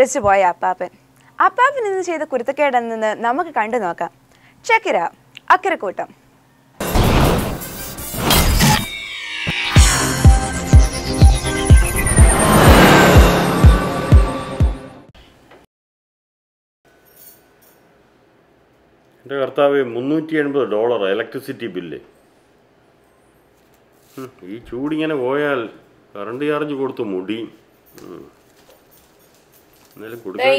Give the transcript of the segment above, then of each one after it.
മരിച്ചുപോയ അപ്പാപ്പൻ. അപ്പാപ്പൻ ഇന്ന് ചെയ്ത കുരുത്തക്കേടെന്ന് നമുക്ക് കണ്ടു നോക്കാം. ചക്കിര അക്കരക്കൂട്ടം. എൻ്റെ കർത്താവ് $380 ഇലക്ട്രിസിറ്റി ബില്ല്. ഈ ചൂടിങ്ങനെ പോയാൽ കറണ്ട് ചാർജ് കൊടുത്ത് മുടി.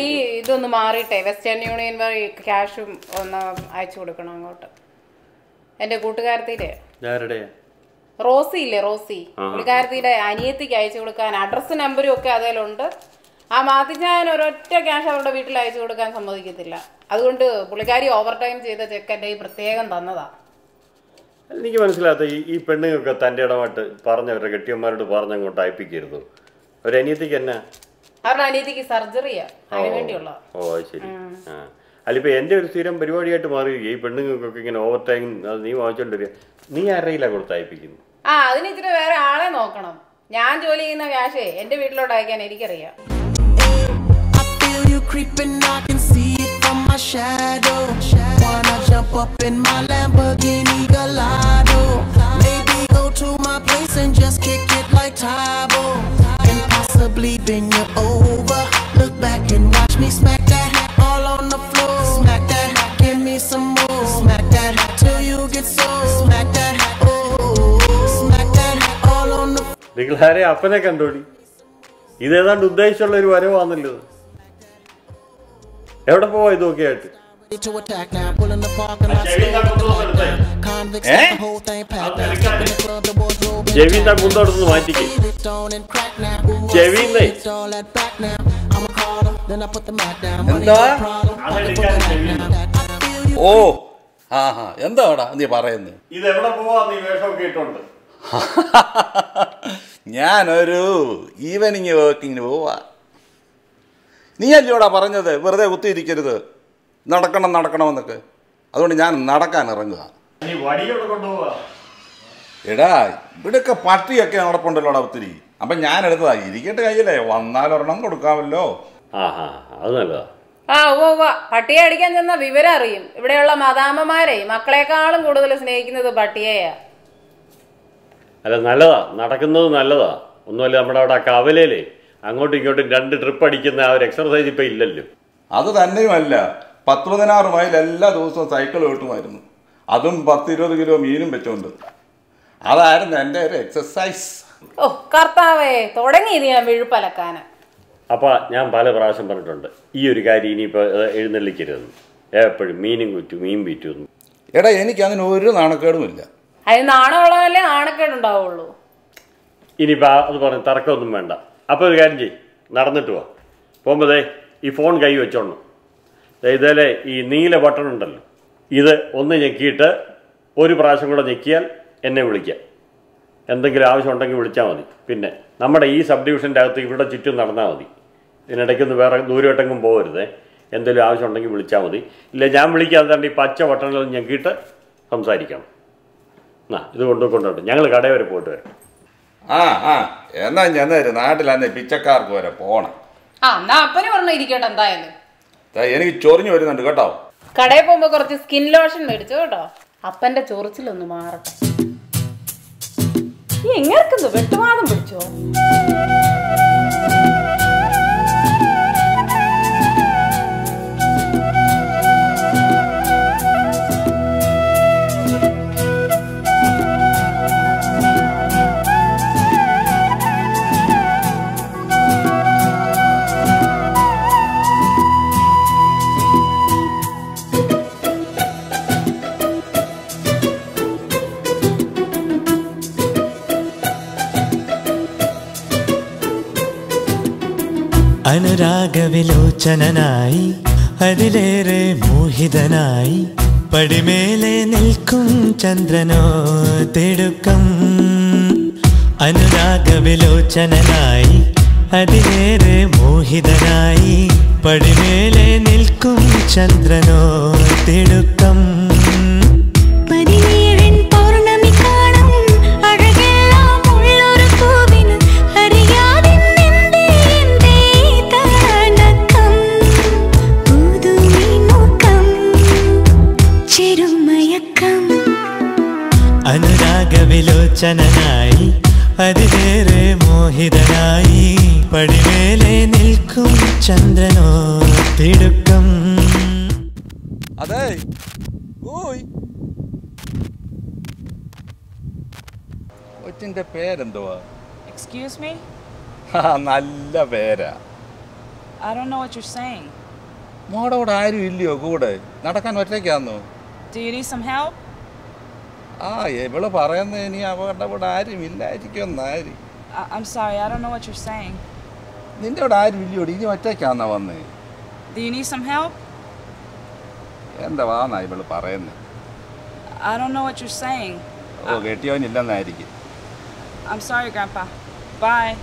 ഈ ഇതൊന്ന് മാറിയിട്ടെ വെസ്റ്റേൺ യൂണിയൻ വഴി ക്യാഷും ഒന്ന് അയച്ചു കൊടുക്കണം അങ്ങോട്ട്. എൻ്റെ കൂട്ടുകാരത്തിയുടെ റോസി ഇല്ലേ, റോസി പുള്ളിക്കാരത്തിയുടെ അനിയത്തിക്ക് അയച്ചു കൊടുക്കാൻ അഡ്രസ്സ് നമ്പരും ഒക്കെ അതിലുണ്ട്. ആ മാത്തിച്ചാൻ ഒരൊറ്റ ക്യാഷ് അവരുടെ വീട്ടിൽ അയച്ചു കൊടുക്കാൻ സമ്മതിക്കത്തില്ല. അതുകൊണ്ട് പുള്ളിക്കാരി ഓവർ ടൈം ചെയ്ത ചെക്ക് എൻ്റെ ഈ പ്രത്യേകം തന്നതാ. എനിക്ക് മനസ്സിലാത്ത ഈ പെണ്ണുങ്ങൾക്ക് തൻ്റെ ഇടമായിട്ട് പറഞ്ഞവരുടെ കെട്ടിയന്മാരോട് പറഞ്ഞങ്ങോട്ട് അയപ്പിക്കരുത്. ഒരു അനിയത്തിക്ക് എന്നാ അവരുടെ അനിയത്തിക്ക് സർജറിയാ, അതിന് വേണ്ടിയുള്ള. ഓ ശരി. അല്ലിപ്പോൾ എൻ്റെ ഒരു സ്ഥിരം പരിപാടിയായിട്ട് മാറിയിരിക്കുക ഈ പെണ്ണുങ്ങൾക്കൊക്കെ ഇങ്ങനെ ഓവർ ടൈം അത് നീ വാങ്ങിച്ചോണ്ടിരിക്കുക. നീ ആരെയിലാണ് കൊടുത്ത് അയപ്പിക്കുന്നു? അതിന് ഇച്ചിരി വേറെ ആളെ നോക്കണം. ഞാൻ ജോലി ചെയ്യുന്ന ക്യാഷേ എൻ്റെ വീട്ടിലോട്ട് അയക്കാൻ എനിക്കറിയാം. Creeping, I can see it from my shadow. Wanna jump up in my Lamborghini Gallardo? Maybe go to my place and just kick it like Tybo. And possibly bend you over. Look back and watch me smack that all on the floor. Smack that, give me some more. Smack that till you get so. Smack that, oh, smack that all on the floor. നിങ്ങളാരെ അപ്പനെ കണ്ടോടി? ഇതേതാണ്ട് ഉദ്ദേശിച്ചുള്ള ഒരു വരവാണല്ലോ. എവിടെ പോവാ ഇതൊക്കെ ആയിട്ട്? ചെവിന്റെ കുന്തോടൊന്ന് മാറ്റിക്കേ. ചെവിന്നേ ഓ എന്താടാ നീ പറയുന്നത്? ഇതെവിടെ പോവാ നീ വേഷമൊക്കെ ഇട്ടോണ്ട്? ഞാനൊരു ഈവനിങ് വർക്കിങ്ങിന് പോവാ. നീ അല്ലയോടാ പറഞ്ഞത് വെറുതെ കുത്തിയിരിക്കരുത്, നടക്കണമെന്നൊക്കെ. അതുകൊണ്ട് ഞാൻ നടക്കാൻ ഇറങ്ങുക. എടാ ഇവിടെയൊക്കെ പട്ടിയൊക്കെ നടപ്പുണ്ടല്ലോടാ ഒത്തിരി. അപ്പം ഞാൻ എടുത്തതാ. ഇരിക്കട്ടെ കയ്യിലേ, വന്നാലൊരെണ്ണം കൊടുക്കാമല്ലോ. അത് നല്ലതാ. പട്ടിയെ അടിക്കാൻ ചെന്ന വിവരം അറിയും. ഇവിടെയുള്ള മദാമ്മമാരെ മക്കളെക്കാളും കൂടുതൽ സ്നേഹിക്കുന്നത് പട്ടിയെയാ. അല്ല നല്ലതാ, നടക്കുന്നത് നല്ലതാ. ഒന്നുമല്ല നമ്മുടെ അവിടെ കവലയിലേ അങ്ങോട്ടും ഇങ്ങോട്ടും 2 ട്രിപ്പ് അടിക്കുന്ന ആ ഒരു എക്സർസൈസ് ഇപ്പം ഇല്ലല്ലോ. അത് തന്നെയുമല്ല, 10-16 മൈൽ എല്ലാ ദിവസവും സൈക്കിൾ ഓട്ടുമായിരുന്നു. അതും 10-20 കിലോ മീനും വെച്ചോണ്ട്. അതായിരുന്നു എൻ്റെ ഒരു എക്സർസൈസ്. ഓ കർത്താവേ, തുടങ്ങി ഞാൻ വിഴുപ്പലക്കാന്. അപ്പം ഞാൻ പല പ്രാവശ്യം പറഞ്ഞിട്ടുണ്ട് ഈ ഒരു കാര്യം ഇനിയിപ്പോൾ എഴുന്നള്ളിക്കരുതെന്ന്. എപ്പോഴും മീനും കുറ്റു മീൻ പറ്റുമെന്ന്. എടാ എനിക്ക് അതിന് ഒരു നാണക്കേടുമില്ല. അതിന് നാണമുള്ളതല്ലേ നാണക്കേടുണ്ടാവുള്ളൂ. ഇനിയിപ്പോൾ അത് പറഞ്ഞ് തർക്കമൊന്നും വേണ്ട. അപ്പോൾ ഒരു കാര്യം ചെയ്യും, നടന്നിട്ട് പോവാം. പോകുമ്പോഴേ ഈ ഫോൺ കൈ വെച്ചോണം. ഇതേലെ ഈ നീല ബട്ടൺ ഉണ്ടല്ലോ, ഇത് ഒന്ന് ഞെക്കിയിട്ട് ഒരു പ്രാവശ്യം കൂടെ ഞെക്കിയാൽ എന്നെ വിളിക്കാം. എന്തെങ്കിലും ആവശ്യം ഉണ്ടെങ്കിൽ വിളിച്ചാൽ മതി. പിന്നെ നമ്മുടെ ഈ സബ് ഡിവിഷൻ്റെ അകത്ത് ഇവിടെ ചുറ്റും നടന്നാൽ മതി. ഇതിനിടയ്ക്കൊന്ന് വേറെ ദൂരമായിട്ടെങ്കിലും പോകരുത്. എന്തെങ്കിലും ആവശ്യം ഉണ്ടെങ്കിൽ വിളിച്ചാൽ മതി. ഇല്ല ഞാൻ വിളിക്കാതെ തന്നെ ഈ പച്ച ബട്ടണിൽ ഞെക്കിയിട്ട് സംസാരിക്കണം. ഇത് കൊണ്ടുപോട്ടെ, ഞങ്ങൾ കടയിൽ വരെ പോയിട്ട് വരാം. എന്നാ ചെന്നേര്, നാട്ടിലാന്നേ പിച്ചക്കാർക്ക് വരെ പോണം. അപ്പന് പറഞ്ഞ ഇരിക്കട്ടെ. എന്തായാലും എനിക്ക് ചൊറിഞ്ഞു വരുന്നുണ്ട് കേട്ടോ. കടയിൽ പോകുമ്പോ കുറച്ച് സ്കിൻ ലോഷൻ മേടിച്ചു കേട്ടോ. അപ്പന്റെ ചൊറിച്ചിലൊന്ന് മാറട്ടെ. എങ്ങനെക്കുന്നു വെട്ടുവാദം പിടിച്ചോ? അനുരാഗവിലോചനായി അതിലേറെ മോഹിതനായി പടിമേലെ നിൽക്കും ചന്ദ്രനോ തിടുക്കം. അനുരാഗവിലോചനായി അതിലേറെ മോഹിതനായി പടിമേലെ നിൽക്കും ചന്ദ്രനോ തിടുക്കം. അറിയാതെ അനുരാഗവിലോചനായി അതിലേറെ മോഹിതനായി പടിമേലെ നിൽക്കും ചന്ദ്രനോ തിടുക്കം. അതെ ഓയ് കൊച്ചിന്റെ പേരെന്തുവാ? Excuse me? നല്ല പേരാ. I don't know what you're saying. മോടോടെ ആരും ഇല്ലയോ കൂടെ? നടക്കാൻ ഒറ്റയ്ക്കാന്നോ? Do you need some help? ആ ഇവള് പറയുന്നത് ഇനി അവളുടെ ഇവിടെ ആരും ഇല്ലായിരിക്കും എന്നാരി. I'm sorry, I don't know what you're saying. നിന്റെ ഇവിടെ ആരും ഇല്ലയോടി? ഇനി ഒറ്റയ്ക്കാന്നാ വന്നേ? Do you need some help? എന്താ വാന്നാ ഇവള് പറയുന്നത്? I don't know what you're saying. Oh കെട്ടിയോനില്ലെന്നായിരിക്കും. I'm sorry, Grandpa. Bye.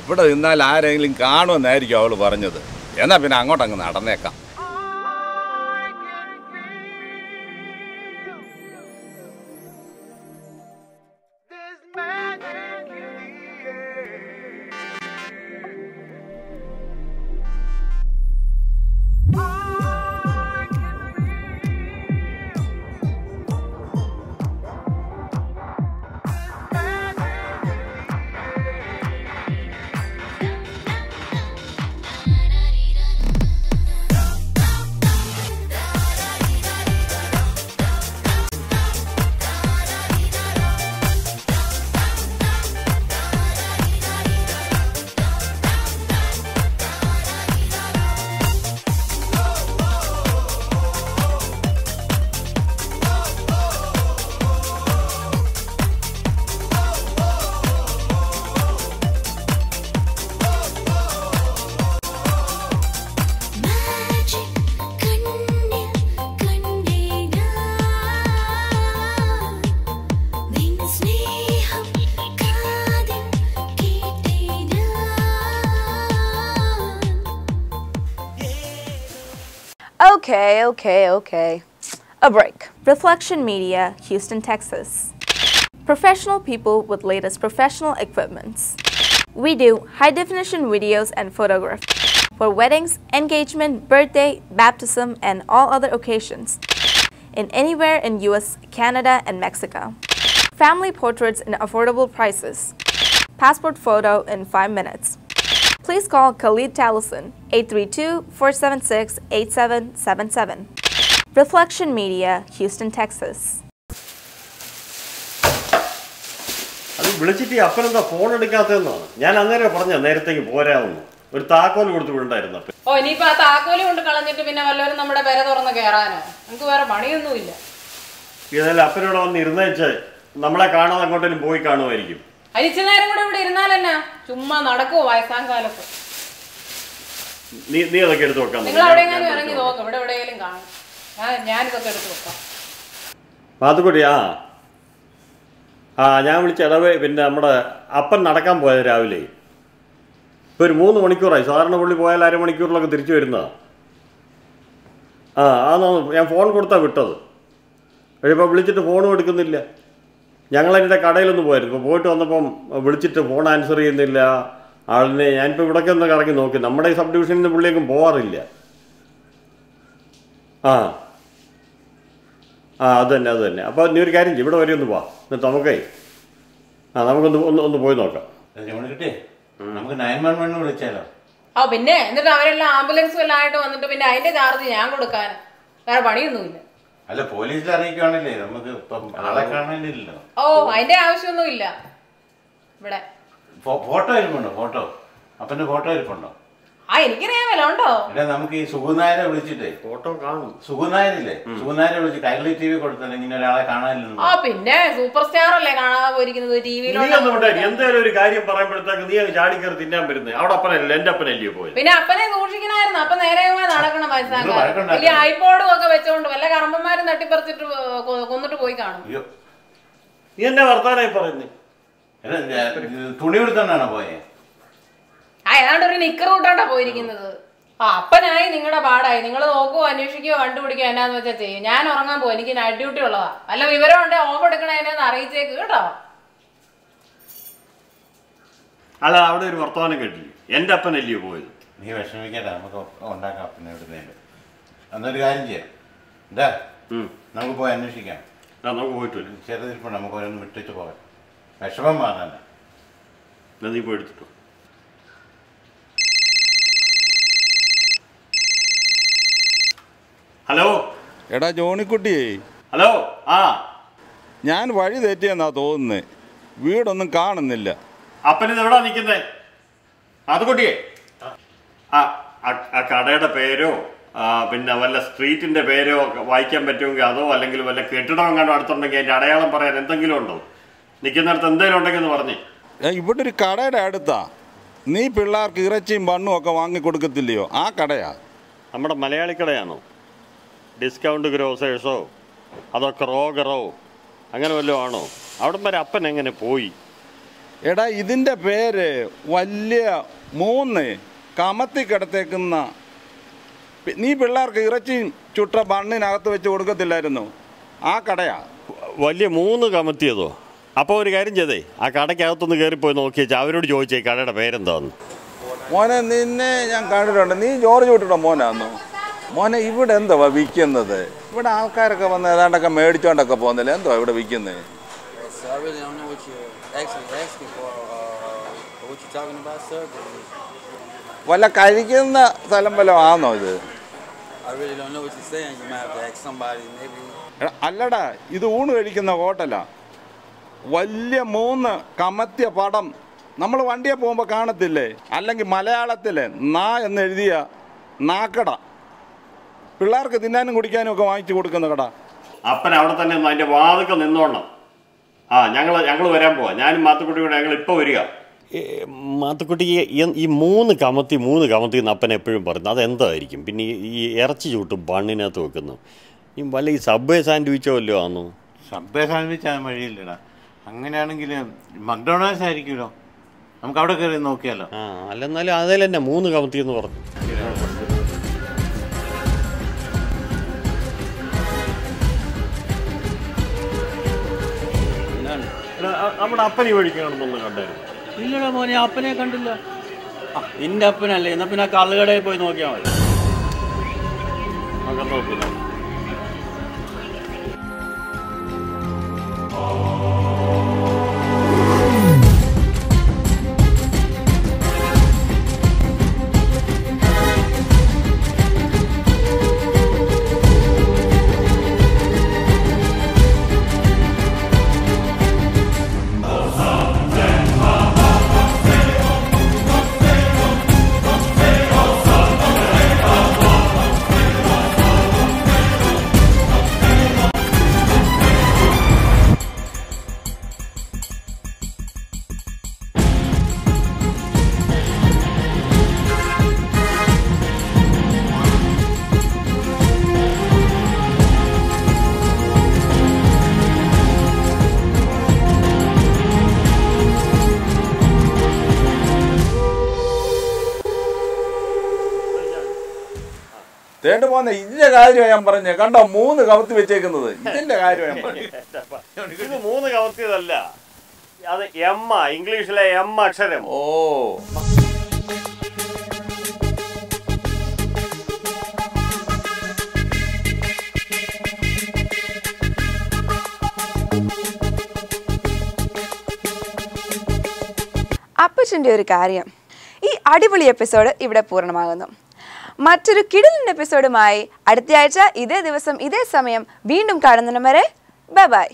ഇവിടെ നിന്നാൽ ആരെങ്കിലും കാണുമെന്നായിരിക്കും അവള് പറഞ്ഞത്. എന്നാ പിന്നെ അങ്ങോട്ടങ്ങ് നടന്നേക്കാം. Okay. A break. Reflection Media, Houston, Texas. Professional people with latest professional equipments. We do high-definition videos and photographs for weddings, engagement, birthday, baptism, and all other occasions in anywhere in US, Canada, and Mexico. Family portraits in affordable prices. Passport photo in 5 minutes. Please call Khalid Taliesin, 832-476-8777. Reflection Media, Houston, Texas. അത് വിളിച്ചിട്ട് ഈ അപ്പനെന്താ phone എടുക്കാത്തതെന്നാണ് ഞാൻ അന്നേരം പറഞ്ഞ നേരത്തേക്ക് പോരാമെന്ന്. ഒരു താക്കോൽ കൊടുത്തു വിടണ്ടായിരുന്നു. ഓ ഇനിയിപ്പോ ആ താക്കോല് കൊണ്ട് കളഞ്ഞിട്ട് പിന്നെ വല്ലവരും നമ്മുടെ പേര തുറന്ന് കയറാനോ? നമുക്ക് വേറെ പണിയൊന്നുമില്ല. ഏതായാലും അപ്പനോട് വന്ന് ഇരുന്നേച്ച് നമ്മളെ കാണാതെ അങ്ങോട്ടേലും പോയി കാണുമായിരിക്കും. അരിച്ചു നേരം കൂടെ ഇവിടെ ഇരുന്നാലെന്നാ? ചുമ്മാ നടക്കുവോ വയസ്സാം കാലത്ത്? നീ അതൊക്കെ എടുത്ത് വെക്കാം. നിങ്ങൾ എവിടെയെങ്കിലും ഇറങ്ങി നോക്കാം, ഇവിടെ എവിടെയെങ്കിലും കാണും. ഞാനിതൊക്കെ എടുത്ത് വെക്കാം. മാത്തുക്കുട്ടി ഞാൻ വിളിച്ച ഇടവേ പിന്നെ നമ്മുടെ അപ്പൻ നടക്കാൻ പോയത് രാവിലെ. ഇപ്പോൾ ഒരു 3 മണിക്കൂറായി. സാധാരണ പുള്ളി പോയാൽ അരമണിക്കൂറിലൊക്കെ തിരിച്ചു വരുന്നതാണ്. ഞാൻ ഫോൺ കൊടുത്താണ് വിട്ടത്. കഴിയുമ്പോൾ വിളിച്ചിട്ട് ഫോണും എടുക്കുന്നില്ല. ഞങ്ങളതിൻ്റെ കടയിലൊന്ന് പോയിരുന്നു. ഇപ്പോൾ പോയിട്ട് വന്നപ്പം വിളിച്ചിട്ട് ഫോൺ ആൻസർ ചെയ്യുന്നില്ല ആളിനെ. ഞാനിപ്പോൾ ഇവിടേക്ക് ഒന്ന് കറങ്ങി നോക്കി. നമ്മുടെ ഈ സബ് ഡിവിഷനിൽ നിന്ന് പുള്ളിയൊക്കെ പോകാറില്ല. അത് തന്നെ. അപ്പോൾ നീ ഒരു കാര്യം ചെയ്യും, ഇവിടെ വരെ ഒന്ന് പോവാം. എന്നിട്ട് നമുക്കേ നമുക്കൊന്ന് പോയി നോക്കാം. നമുക്ക് 911 വിളിച്ചാലോ? പിന്നെ എന്നിട്ട് അവരെല്ലാം ആംബുലൻസ് എല്ലാം ആയിട്ട് വന്നിട്ട് പിന്നെ അതിന്റെ ചാർജ് ഞാൻ കൊടുക്കാൻ. വേറെ പണിയൊന്നുമില്ല. അല്ല പോലീസിൽ അറിയിക്കുവാണല്ലേ, നമുക്ക് ഇപ്പം ആളെ കാണാനില്ലല്ലോ. അതിന്റെ ആവശ്യമൊന്നുമില്ല. ഇവിടെ ഫോട്ടോ ഇരിപ്പുണ്ടോ? അപ്പന്റെ ഫോട്ടോ ഇരിപ്പുണ്ടോ? എനിക്കറിയാമല്ലോ. ഉണ്ടോ? നമുക്ക് ഈ സുഗുനായരെ വിളിച്ചിട്ടേ ഫോട്ടോ കാണും. സുഗുനായരില്ലേ, സുഗുനായരെ വിളിച്ച് കൈരളി TV കൊടുത്തല്ലേ ഇങ്ങനെ ഒരാളെ കാണാനില്ലെന്ന്. പിന്നെ സൂപ്പർ സ്റ്റാർ അല്ലേ കാണാതെ പോയിരിക്കുന്നത് ടിവിയിൽ. എന്തായാലും ഒരു കാര്യം പറയുമ്പോഴത്തേക്ക് നീ ചാടിക്കറി തിന്നാൻ വരുന്നത്. അവിടെ അപ്പനല്ലേ, എന്റെ അപ്പനല്ലയോ പോയത്. പിന്നെ അപ്പനെ സൂക്ഷിക്കണമായിരുന്നു. അപ്പൊ നേരെ നടക്കണം വയസ്സാകാലം. വലിയ ഐപോഡും ഒക്കെ വെച്ചോണ്ട് വല്ല കറമ്പന്മാരും തട്ടിപ്പറിച്ചിട്ട് കൊന്നിട്ട് പോയി കാണും. നീ എന്നെ വർത്താനായി പറയുന്നേ. തുണി എടുത്തോണ്ടാണോ പോയെ? ഏതാണ്ട് ഒരു നിക്കർ കൂട്ടാണ്ടാ പോയിരിക്കുന്നത്. അപ്പനായി നിങ്ങളുടെ പാടായി. നിങ്ങൾ നോക്കുവോ, അന്വേഷിക്കുകയോ, കണ്ടുപിടിക്കുകയോ എന്നാന്ന് വെച്ചാൽ ചെയ്യും. ഞാൻ ഉറങ്ങാൻ പോകും. എനിക്ക് നൈറ്റ് ഡ്യൂട്ടി ഉള്ളതാ. വല്ല വിവരം ഉണ്ട് ഓഫ് എടുക്കണേന്ന് അറിയിച്ചേക്ക് കേട്ടോ. അല്ല അവിടെ ഒരു വർത്തമാനം കേട്ടില്ല. എന്റെ അപ്പനല്ലയോ പോയത്. നീ വിഷമിക്കട്ടെ, നമുക്ക് ഉണ്ടാക്കാം. അപ്പനെ എവിടുന്നേലും. എന്നൊരു കാര്യം ചെയ്യാം. എന്താ നമുക്ക് പോയി അന്വേഷിക്കാം. നമുക്ക് പോയിട്ട് വരും. ചെറുതിരിപ്പോൾ നമുക്ക് ഓരോന്ന് വിട്ടിട്ട് പോകാം. വിഷമം വാങ്ങാൻ നീ പോയി എടുത്തിട്ടു. ഹലോ എടാ ജോണിക്കുട്ടിയേ. ഹലോ. ആ ഞാൻ വഴി തെറ്റിയെന്നാ തോന്നുന്നത്. വീടൊന്നും കാണുന്നില്ല. അപ്പനിത് എവിടാ നിൽക്കുന്നേ? അത് കുട്ടിയേ, ആ കടയുടെ പേരോ പിന്നെ വല്ല സ്ട്രീറ്റിന്റെ പേരോ വായിക്കാൻ പറ്റുമെങ്കിൽ അതോ അല്ലെങ്കിൽ വല്ല കെട്ടിടം എങ്ങാണ്ടോ അടുത്തുണ്ടെങ്കിൽ അതിന്റെ അടയാളം പറയാൻ എന്തെങ്കിലും ഉണ്ടോ? നിൽക്കുന്നിടത്ത് എന്തെങ്കിലും ഉണ്ടെങ്കിൽ എന്ന് പറഞ്ഞേ. ഇവിടെ ഒരു കടയുടെ അടുത്താ. നീ പിള്ളേർക്ക് ഇറച്ചിയും മണ്ണും ഒക്കെ വാങ്ങിക്കൊടുക്കത്തില്ലയോ? ആ കടയാ. നമ്മുടെ മലയാളി കടയാണോ? ഡിസ്കൗണ്ട് ഗ്രോസേഴ്സോ അതോ ക്രോഗറോ അങ്ങനെ വല്ലതും ആണോ? അവിടം വരെ അപ്പൻ എങ്ങനെ പോയി? എടാ ഇതിൻ്റെ പേര് വലിയ 3 കമത്തി കിടത്തേക്കുന്ന. നീ പിള്ളേർക്ക് ഇറച്ചിയും ചുട്ട ബണ്ണിനകത്ത് വെച്ച് കൊടുക്കത്തില്ലായിരുന്നു? ആ കടയാ. വലിയ 3 കമത്തിയതോ? അപ്പോൾ ഒരു കാര്യം ചെയ്തേ, ആ കടയ്ക്കകത്തൊന്ന് കയറിപ്പോയി നോക്കിയേച്ചാൽ അവരോട് ചോദിച്ചേ കടയുടെ പേരെന്താന്ന്. മോനെ നിന്നെ ഞാൻ കണ്ടിട്ടുണ്ട്. നീ ജോർജ് കുട്ടിയുടെ മോനാന്നോ? മോനെ ഇവിടെ എന്തുവാ വിൽക്കുന്നത്? ഇവിടെ ആൾക്കാരൊക്കെ വന്ന് ഏതാണ്ടൊക്കെ മേടിച്ചോണ്ടൊക്കെ പോകുന്നില്ല. എന്തുവാ ഇവിടെ വിൽക്കുന്നത്? വല്ല കഴിക്കുന്ന സ്ഥലം വല്ലതും ആണോ ഇത്? അല്ലടാ, ഇത് ഊണ് കഴിക്കുന്ന ഹോട്ടലാ. വലിയ 3 കമത്തിയ പടം നമ്മൾ വണ്ടിയെ പോകുമ്പോൾ കാണത്തില്ലേ? അല്ലെങ്കിൽ മലയാളത്തിൽ നാ എന്നെഴുതിയ നാക്കട. പിള്ളേർക്ക് തിന്നാനും കുടിക്കാനും ഒക്കെ വാങ്ങിച്ചു കൊടുക്കുന്ന കട. അപ്പൻ അവിടെ തന്നെ അതിൻ്റെ വാതിൽക്ക് നിന്നോണം. ഞങ്ങൾ വരാൻ പോവാം. ഞാനും മാത്തുക്കുട്ടി കൂടെ ഞങ്ങൾ ഇപ്പോൾ വരിക. മാത്തുക്കുട്ടി ഈ 3 കമത്തി എന്ന് അപ്പൻ എപ്പോഴും പറയുന്നത് അതെന്തായിരിക്കും? പിന്നെ ഈ ഇറച്ചി ചൂട്ടും ബണ്ണിനകത്ത് വെക്കുന്നു. ഈ വല്ല ഈ സബ്വേ സാൻഡ്വിച്ചോ വല്ലോ ആണോ? സബ്വേ സാൻഡ്വിച്ച് ആ വഴിയില്ലടാ. അങ്ങനെയാണെങ്കിൽ മക്ഡൊണാൾഡ്സ് ആയിരിക്കുമല്ലോ. നമുക്ക് അവിടെ കയറി നോക്കിയാലോ? അല്ലെന്നാലും അതിൽ തന്നെ 3 കമത്തി എന്ന് പറഞ്ഞു. നമ്മുടെ അപ്പനെ വഴിക്കാണെന്നൊന്നും കണ്ടായിരുന്നു? ഇല്ലടാ മോനെ, അപ്പനെ കണ്ടില്ല. നിന്റെ അപ്പനല്ലേ? എന്നാ പിന്നെ ആ കള്ളുകടയിൽ പോയി നോക്കിയാൽ മതി. നോക്കില്ല. തേണ്ട് പോകുന്ന ഇതിന്റെ കാര്യം ഞാൻ പറഞ്ഞേ. കണ്ടോ 3 കമത്തി വെച്ചേക്കുന്നത്? ഇതിന്റെ കാര്യം ഞാൻ പറഞ്ഞു. ഇത് 3 കമത്തിയതല്ല, അത് എം, ഇംഗ്ലീഷിലെ എം അക്ഷരം. ഓ, അപ്പച്ചൻ്റെ ഒരു കാര്യം. ഈ അടിപൊളി എപ്പിസോഡ് ഇവിടെ പൂർണ്ണമാകുന്നു. മറ്റൊരു കിടിലൻ എപ്പിസോഡുമായി അടുത്തയാഴ്ച ഇതേ ദിവസം ഇതേ സമയം വീണ്ടും കാണുന്നതിന് വരെ ബൈ ബൈ.